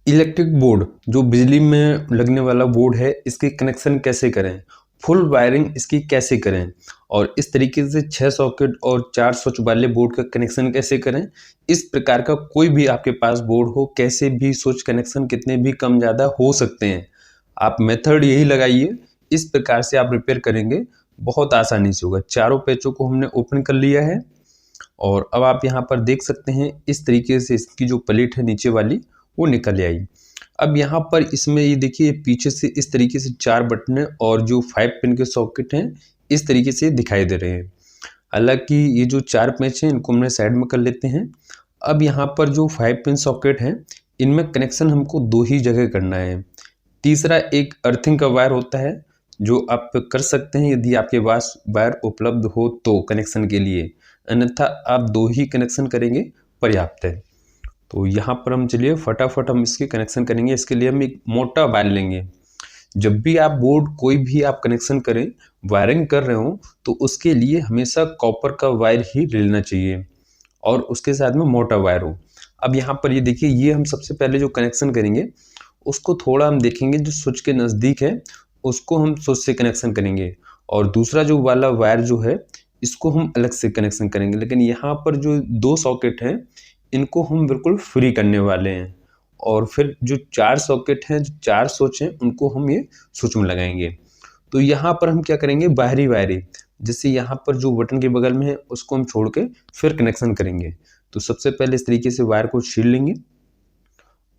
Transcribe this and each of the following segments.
Electric board जो बिजली में लगने वाला बोर्ड है, इसके कनेक्शन कैसे करें, फुल वायरिंग इसकी कैसे करें और इस तरीके से 6 सॉकेट और 4 स्विच वाले बोर्ड का कनेक्शन कैसे करें। इस प्रकार का कोई भी आपके पास बोर्ड हो, कैसे भी स्विच कनेक्शन कितने भी कम ज़्यादा हो सकते हैं। आप मेथड यही लगाइए, इस प्रकार से आप रिपेयर करेंगे, बहुत आसानी से होगा। चारों पेचों को हमने ओपन कर लिया है और अब आप यहाँ पर देख सकते हैं इस तरीके से इसकी जो प्लेट है नीचे वाली वो निकल आई। अब यहाँ पर इसमें ये देखिए पीछे से इस तरीके से 4 बटन और जो 5 पिन के सॉकेट हैं इस तरीके से दिखाई दे रहे हैं। हालांकि ये जो 4 पेच हैं इनको हमने साइड में कर लेते हैं। अब यहाँ पर जो 5 पिन सॉकेट हैं इनमें कनेक्शन हमको 2 ही जगह करना है। तीसरा एक अर्थिंग का वायर होता है जो आप कर सकते हैं यदि आपके पास वायर उपलब्ध हो तो कनेक्शन के लिए, अन्यथा आप 2 ही कनेक्शन करेंगे पर्याप्त है। तो यहाँ पर हम चलिए फटाफट हम इसके कनेक्शन करेंगे। इसके लिए हम एक मोटा वायर लेंगे। जब भी आप बोर्ड कोई भी आप कनेक्शन करें, वायरिंग कर रहे हो, तो उसके लिए हमेशा कॉपर का वायर ही लेना चाहिए और उसके साथ में मोटा वायर हो। अब यहाँ पर ये देखिए, ये हम सबसे पहले जो कनेक्शन करेंगे उसको थोड़ा हम देखेंगे जो स्विच के नज़दीक है उसको हम स्विच से कनेक्शन करेंगे और दूसरा जो वाला वायर जो है इसको हम अलग से कनेक्शन करेंगे। लेकिन यहाँ पर जो 2 सॉकेट हैं इनको हम बिल्कुल फ्री करने वाले हैं और फिर जो 4 सॉकेट हैं, जो 4 स्विच हैं उनको हम ये स्विच में लगाएंगे। तो यहाँ पर हम क्या करेंगे, बाहरी वायरिंग जैसे यहाँ पर जो बटन के बगल में है उसको हम छोड़ के फिर कनेक्शन करेंगे। तो सबसे पहले इस तरीके से वायर को छील लेंगे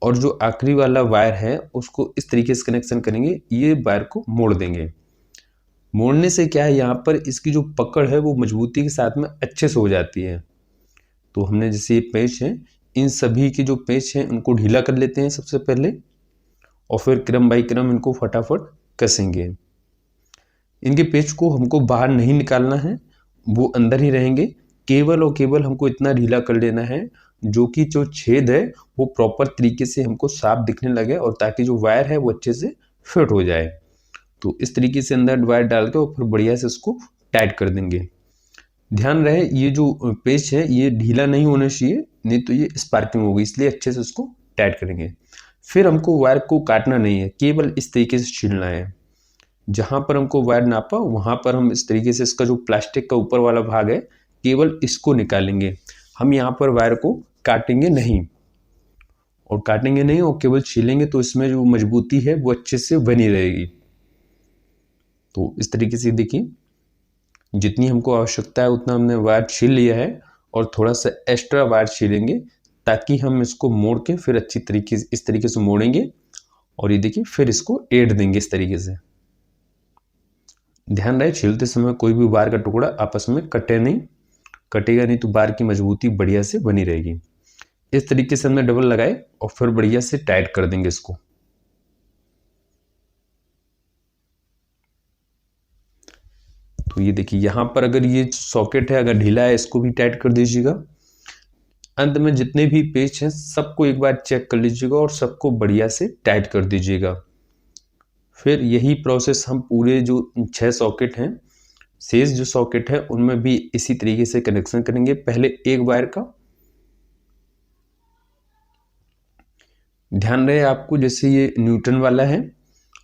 और जो आखिरी वाला वायर है उसको इस तरीके से कनेक्शन करेंगे। ये वायर को मोड़ देंगे। मोड़ने से क्या है, यहाँ पर इसकी जो पकड़ है वो मजबूती के साथ में अच्छे से हो जाती है। तो हमने जैसे ये पेच है, इन सभी की जो पेच हैं उनको ढीला कर लेते हैं सबसे पहले और फिर क्रम बाई क्रम इनको फटाफट कसेंगे। इनके पेच को हमको बाहर नहीं निकालना है, वो अंदर ही रहेंगे। केवल और केवल हमको इतना ढीला कर लेना है जो कि जो छेद है वो प्रॉपर तरीके से हमको साफ दिखने लगे और ताकि जो वायर है वो अच्छे से फिट हो जाए। तो इस तरीके से अंदर वायर डाल के और फिर बढ़िया से इसको टाइट कर देंगे। ध्यान रहे ये जो पेच है ये ढीला नहीं होना चाहिए, नहीं तो ये स्पार्किंग होगी, इसलिए अच्छे से उसको टाइट करेंगे। फिर हमको वायर को काटना नहीं है, केवल इस तरीके से छीलना है। जहाँ पर हमको वायर नापा वहाँ पर हम इस तरीके से इसका जो प्लास्टिक का ऊपर वाला भाग है केवल इसको निकालेंगे। हम यहाँ पर वायर को काटेंगे नहीं और केवल छीलेंगे तो इसमें जो मजबूती है वो अच्छे से बनी रहेगी। तो इस तरीके से देखिए जितनी हमको आवश्यकता है उतना हमने वायर छील लिया है और थोड़ा सा एक्स्ट्रा वायर छीलेंगे ताकि हम इसको मोड़ के फिर अच्छी तरीके से इस तरीके से मोड़ेंगे और ये देखिए फिर इसको एड़ देंगे इस तरीके से। ध्यान रहे छीलते समय कोई भी वायर का टुकड़ा आपस में कटेगा नहीं तो वायर की मजबूती बढ़िया से बनी रहेगी। इस तरीके से हमने डबल लगाए और फिर बढ़िया से टाइट कर देंगे इसको। तो ये देखिए यहाँ पर अगर ये सॉकेट है अगर ढीला है इसको भी टाइट कर दीजिएगा। अंत में जितने भी पेच हैं सबको एक बार चेक कर लीजिएगा और सबको बढ़िया से टाइट कर दीजिएगा। फिर यही प्रोसेस हम पूरे जो 6 सॉकेट हैं, शेष जो सॉकेट है उनमें भी इसी तरीके से कनेक्शन करेंगे। पहले एक वायर का ध्यान रहे आपको, जैसे ये न्यूटन वाला है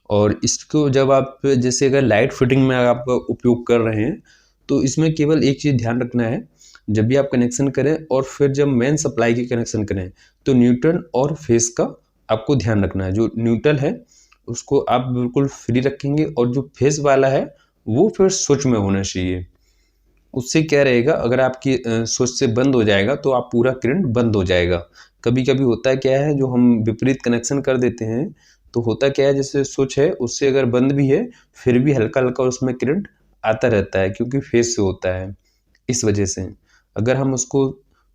और इसको जब आप जैसे अगर लाइट फिटिंग में आप उपयोग कर रहे हैं तो इसमें केवल एक चीज़ ध्यान रखना है, जब भी आप कनेक्शन करें और फिर जब मेन सप्लाई की कनेक्शन करें तो न्यूट्रल और फेस का आपको ध्यान रखना है। जो न्यूट्रल है उसको आप बिल्कुल फ्री रखेंगे और जो फेस वाला है वो फिर स्विच में होना चाहिए। उससे क्या रहेगा, अगर आपकी स्विच से बंद हो जाएगा तो आप पूरा करंट बंद हो जाएगा। कभी कभी होता है क्या है, जो हम विपरीत कनेक्शन कर देते हैं तो होता क्या है, जैसे स्विच है उससे अगर बंद भी है फिर भी हल्का हल्का उसमें करंट आता रहता है क्योंकि फेस से होता है। इस वजह से अगर हम उसको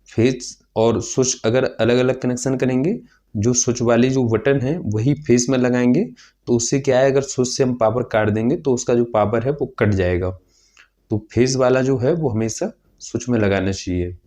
फेस और स्विच अगर अलग अलग कनेक्शन करेंगे, जो स्विच वाली जो बटन है वही फेस में लगाएंगे तो उससे क्या है, अगर स्विच से हम पावर काट देंगे तो उसका जो पावर है वो कट जाएगा। तो फेस वाला जो है वो हमेशा स्विच में लगाना चाहिए।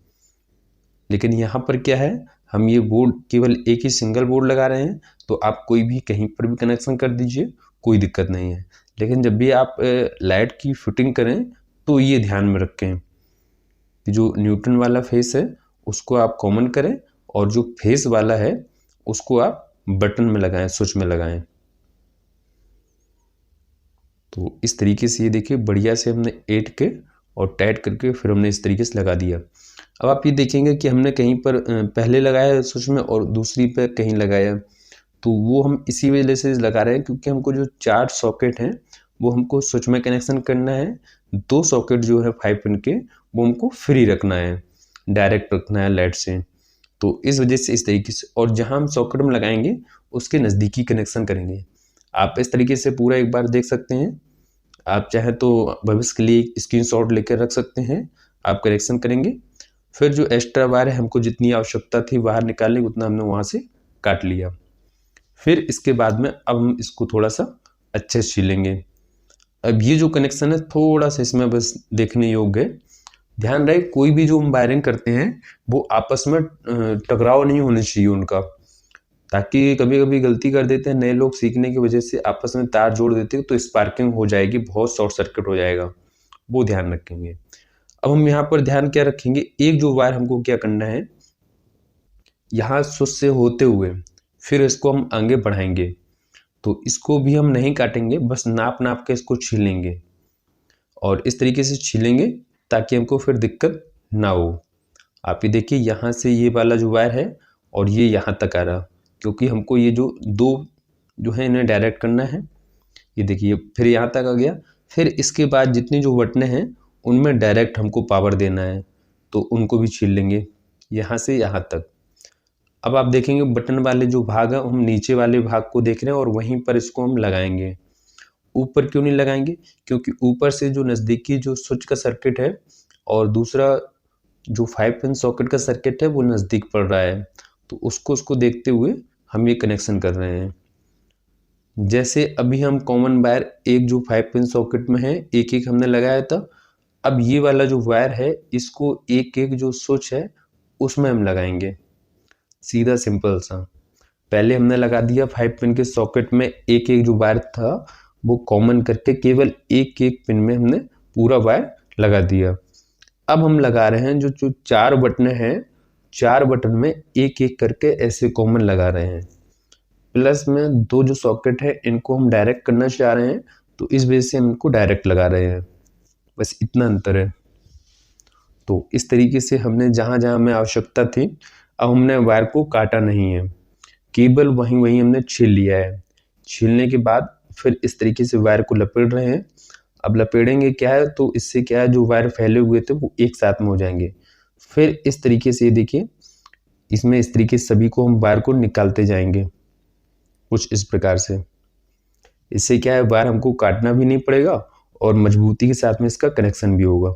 लेकिन यहाँ पर क्या है, हम ये बोर्ड केवल एक ही सिंगल बोर्ड लगा रहे हैं तो आप कोई भी कहीं पर भी कनेक्शन कर दीजिए, कोई दिक्कत नहीं है। लेकिन जब भी आप लाइट की फिटिंग करें तो ये ध्यान में रखें कि जो न्यूट्रन वाला फेस है उसको आप कॉमन करें और जो फेस वाला है उसको आप बटन में लगाएं, स्विच में लगाएं। तो इस तरीके से ये देखिए बढ़िया से हमने ऐड के और टाइट करके फिर हमने इस तरीके से लगा दिया। अब आप ये देखेंगे कि हमने कहीं पर पहले लगाया स्विच में और दूसरी पे कहीं लगाया, तो वो हम इसी वजह से लगा रहे हैं क्योंकि हमको जो 4 सॉकेट हैं वो हमको स्विच में कनेक्शन करना है, 2 सॉकेट जो है 5 पिन के वो हमको फ्री रखना है, डायरेक्ट रखना है लाइट से। तो इस वजह से इस तरीके से, और जहाँ हम सॉकेट में लगाएंगे उसके नज़दीकी कनेक्शन करेंगे। आप इस तरीके से पूरा एक बार देख सकते हैं। आप चाहे तो भविष्य के लिए स्क्रीनशॉट लेकर रख सकते हैं। आप करेक्शन करेंगे, फिर जो एक्स्ट्रा वायर है हमको जितनी आवश्यकता थी बाहर निकालने की उतना हमने वहाँ से काट लिया। फिर इसके बाद में अब हम इसको थोड़ा सा अच्छे से छीलेंगे। अब ये जो कनेक्शन है थोड़ा सा इसमें बस देखने योग्य है। ध्यान रहे कोई भी जो हम वायरिंग करते हैं वो आपस में टकराव नहीं होना चाहिए उनका, ताकि कभी कभी गलती कर देते हैं नए लोग सीखने की वजह से आपस में तार जोड़ देते हैं तो स्पार्किंग हो जाएगी, बहुत शॉर्ट सर्किट हो जाएगा, वो ध्यान रखेंगे। अब हम यहाँ पर ध्यान क्या रखेंगे, एक जो वायर हमको क्या करना है, यहाँ स्विच से होते हुए फिर इसको हम आगे बढ़ाएंगे, तो इसको भी हम नहीं काटेंगे, बस नाप नाप के इसको छीलेंगे और इस तरीके से छीलेंगे ताकि हमको फिर दिक्कत ना हो। आप ये देखिए यहाँ से ये वाला जो वायर है और ये यहाँ तक आ रहा, क्योंकि हमको ये जो दो जो है इन्हें डायरेक्ट करना है। ये देखिए फिर यहाँ तक आ गया, फिर इसके बाद जितनी जो बटनें हैं उनमें डायरेक्ट हमको पावर देना है, तो उनको भी छील लेंगे यहाँ से यहाँ तक। अब आप देखेंगे बटन वाले जो भाग है हम नीचे वाले भाग को देख रहे हैं और वहीं पर इसको हम लगाएंगे। ऊपर क्यों नहीं लगाएंगे, क्योंकि ऊपर से जो नज़दीकी जो स्विच का सर्किट है और दूसरा जो 5 पिन सॉकेट का सर्किट है वो नज़दीक पड़ रहा है, तो उसको देखते हुए हम ये कनेक्शन कर रहे हैं। जैसे अभी हम कॉमन वायर एक जो 5 पिन सॉकेट में है एक एक हमने लगाया था, अब ये वाला जो वायर है इसको एक एक जो स्विच है उसमें हम लगाएंगे, सीधा सिंपल सा। पहले हमने लगा दिया 5 पिन के सॉकेट में एक एक जो वायर था वो कॉमन करके केवल एक एक पिन में हमने पूरा वायर लगा दिया। अब हम लगा रहे हैं जो 4 बटन हैं, 4 बटन में एक एक करके ऐसे कॉमन लगा रहे हैं। प्लस में 2 जो सॉकेट है इनको हम डायरेक्ट करना चाह रहे हैं, तो इस वजह से हम इनको डायरेक्ट लगा रहे हैं, बस इतना अंतर है। तो इस तरीके से हमने जहाँ जहाँ हमें आवश्यकता थी, अब हमने वायर को काटा नहीं है, केवल वहीं वहीं हमने छील लिया है। छीलने के बाद फिर इस तरीके से वायर को लपेट रहे हैं। अब लपेटेंगे क्या है, तो इससे क्या है जो वायर फैले हुए थे वो एक साथ में हो जाएंगे। फिर इस तरीके से देखिए इसमें इस तरीके से सभी को हम वायर को निकालते जाएंगे कुछ इस प्रकार से। इससे क्या है वायर हमको काटना भी नहीं पड़ेगा और मजबूती के साथ में इसका कनेक्शन भी होगा।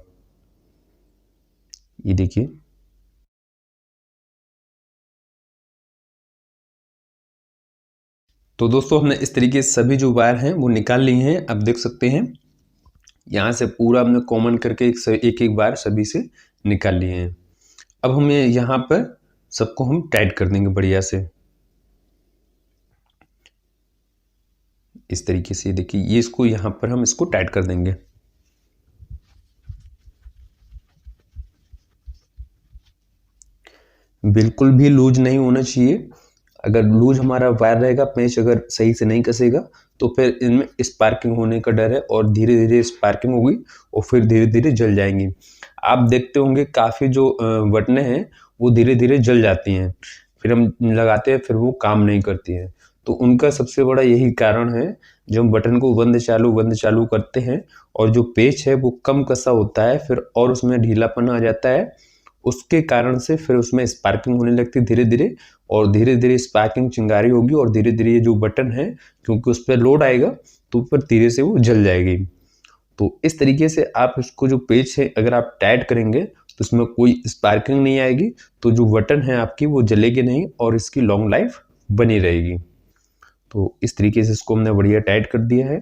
ये देखिए तो दोस्तों हमने इस तरीके से सभी जो वायर हैं वो निकाल लिए हैं। अब देख सकते हैं यहाँ से पूरा हमने कॉमन करके एक एक वायर सभी से निकाल लिए हैं। अब हमें यहाँ पर सबको हम टाइट कर देंगे बढ़िया से, इस तरीके से। देखिए ये इसको यहाँ पर हम इसको टाइट कर देंगे। बिल्कुल भी लूज नहीं होना चाहिए। अगर लूज हमारा वायर रहेगा, पेंच अगर सही से नहीं कसेगा तो फिर इनमें स्पार्किंग होने का डर है और धीरे धीरे स्पार्किंग होगी और फिर धीरे धीरे जल जाएंगी। आप देखते होंगे काफ़ी जो बटनें हैं वो धीरे धीरे जल जाती हैं, फिर हम लगाते हैं फिर वो काम नहीं करती हैं। तो उनका सबसे बड़ा यही कारण है, जब हम बटन को बंद चालू करते हैं और जो पेच है वो कम कसा होता है फिर और उसमें ढीलापन आ जाता है, उसके कारण से फिर उसमें स्पार्किंग होने लगती है धीरे धीरे, और धीरे धीरे स्पार्किंग चिंगारी होगी और धीरे धीरे ये जो बटन है क्योंकि उस पर लोड आएगा तो ऊपर धीरे से वो जल जाएगी। तो इस तरीके से आप इसको जो पेच है अगर आप टाइट करेंगे तो इसमें कोई स्पार्किंग नहीं आएगी, तो जो बटन है आपकी वो जलेगी नहीं और इसकी लॉन्ग लाइफ बनी रहेगी। तो इस तरीके से इसको हमने बढ़िया टाइट कर दिया है।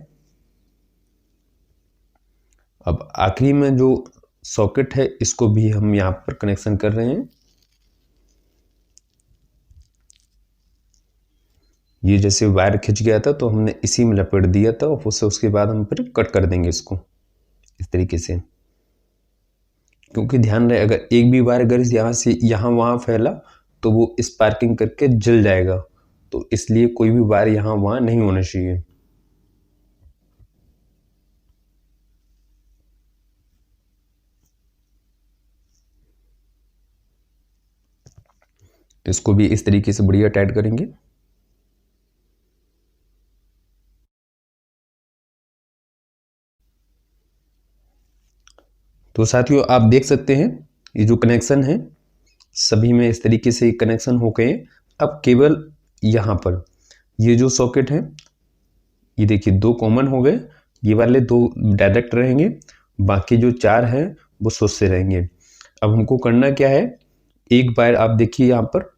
अब आखिरी में जो सॉकेट है इसको भी हम यहाँ पर कनेक्शन कर रहे हैं। ये जैसे वायर खिंच गया था तो हमने इसी में लपेट दिया था और उसके बाद हम फिर कट कर देंगे इसको इस तरीके से। क्योंकि ध्यान रहे अगर एक भी वायर अगर यहाँ से यहाँ वहाँ फैला तो वो स्पार्किंग करके जल जाएगा तो इसलिए कोई भी वायर यहाँ वहाँ नहीं होना चाहिए। इसको भी इस तरीके से बढ़िया टाइट करेंगे। तो साथियों आप देख सकते हैं ये जो कनेक्शन है सभी में इस तरीके से कनेक्शन हो गए। अब केवल यहाँ पर ये जो सॉकेट है ये देखिए 2 कॉमन हो गए, ये वाले 2 डायरेक्ट रहेंगे, बाकी जो 4 हैं वो स्विच से रहेंगे। अब हमको करना क्या है, एक वायर आप देखिए यहाँ पर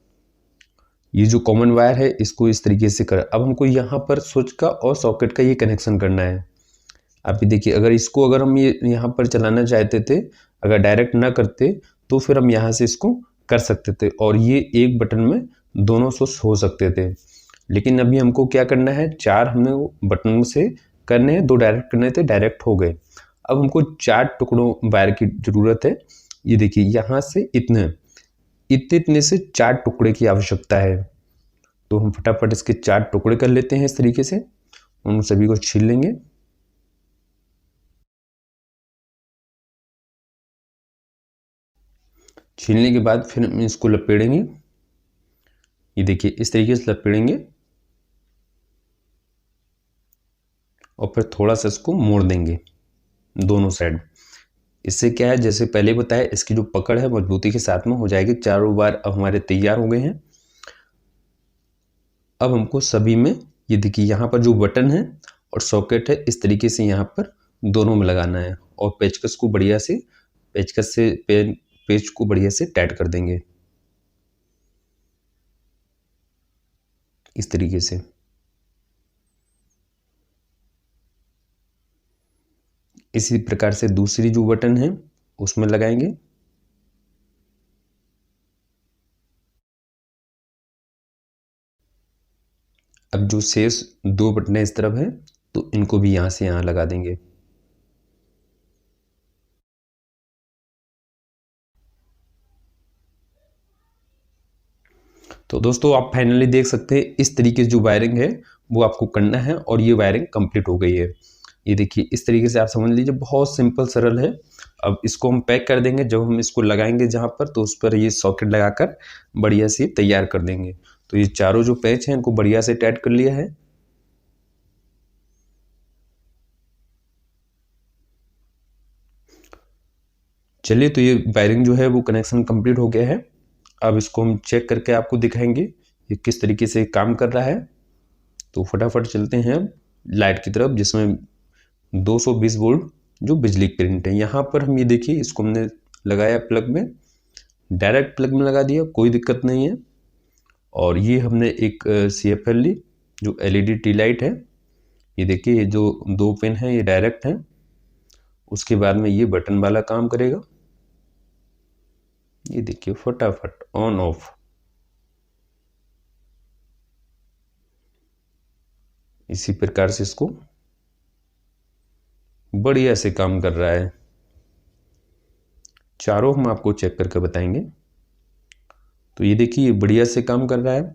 ये जो कॉमन वायर है इसको इस तरीके से कर, अब हमको यहाँ पर स्विच का और सॉकेट का ये कनेक्शन करना है। आप ये देखिए अगर हम ये यहाँ पर चलाना चाहते थे, अगर डायरेक्ट ना करते तो फिर हम यहाँ से इसको कर सकते थे और ये एक बटन में दोनों स्विच हो सकते थे। लेकिन अभी हमको क्या करना है, 4 हमने बटन से करने हैं, 2 डायरेक्ट करने थे, डायरेक्ट हो गए। अब हमको 4 टुकड़ों वायर की ज़रूरत है। ये देखिए यहाँ से इतने से 4 टुकड़े की आवश्यकता है। तो हम फटाफट इसके 4 टुकड़े कर लेते हैं इस तरीके से, उन सभी को छील लेंगे। छीलने के बाद फिर हम इसको लपेटेंगे। ये देखिए इस तरीके से लपेटेंगे और फिर थोड़ा सा इसको मोड़ देंगे दोनों साइड। इससे क्या है, जैसे पहले बताया, इसकी जो पकड़ है मजबूती के साथ में हो जाएगी। चारों बार अब हमारे तैयार हो गए हैं। अब हमको सभी में ये देखिए यहाँ पर जो बटन है और सॉकेट है इस तरीके से यहाँ पर दोनों में लगाना है और पेचकस को बढ़िया से पेच को बढ़िया से टाइट कर देंगे इस तरीके से। इसी प्रकार से दूसरी जो बटन है उसमें लगाएंगे। अब जो शेष 2 बटन इस तरफ है तो इनको भी यहाँ से यहाँ लगा देंगे। तो दोस्तों आप फाइनली देख सकते हैं इस तरीके से जो वायरिंग है वो आपको करना है और ये वायरिंग कंप्लीट हो गई है। ये देखिए इस तरीके से आप समझ लीजिए, बहुत सिंपल सरल है। अब इसको हम पैक कर देंगे, जब हम इसको लगाएंगे जहाँ पर तो उस पर ये सॉकेट लगाकर बढ़िया से तैयार कर देंगे। तो ये चारों जो पैच हैं इनको बढ़िया से टाइट कर लिया है। चलिए तो ये वायरिंग जो है वो कनेक्शन कंप्लीट हो गया है। अब इसको हम चेक करके आपको दिखाएंगे ये किस तरीके से काम कर रहा है। तो फटाफट चलते हैं लाइट की तरफ, जिसमें 220 वोल्ट जो बिजली करंट है। यहाँ पर हम ये देखिए इसको हमने लगाया प्लग में, डायरेक्ट प्लग में लगा दिया, कोई दिक्कत नहीं है। और ये हमने एक CFL ली जो LED टी लाइट है। ये देखिए ये जो 2 पिन है ये डायरेक्ट है, उसके बाद में ये बटन वाला काम करेगा। ये देखिए फटाफट ऑन ऑफ। इसी प्रकार से इसको बढ़िया से काम कर रहा है। चारों हम आपको चेक करके बताएंगे। तो ये देखिए ये बढ़िया से काम कर रहा है।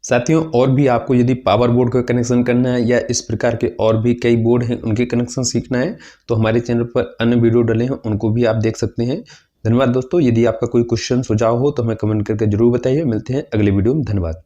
साथियों और भी आपको यदि पावर बोर्ड का कनेक्शन करना है या इस प्रकार के और भी कई बोर्ड हैं उनके कनेक्शन सीखना है तो हमारे चैनल पर अन्य वीडियो डले हैं, उनको भी आप देख सकते हैं। धन्यवाद दोस्तों। यदि आपका कोई क्वेश्चन सुझाव हो तो हमें कमेंट करके जरूर बताइए। मिलते हैं अगले वीडियो में। धन्यवाद।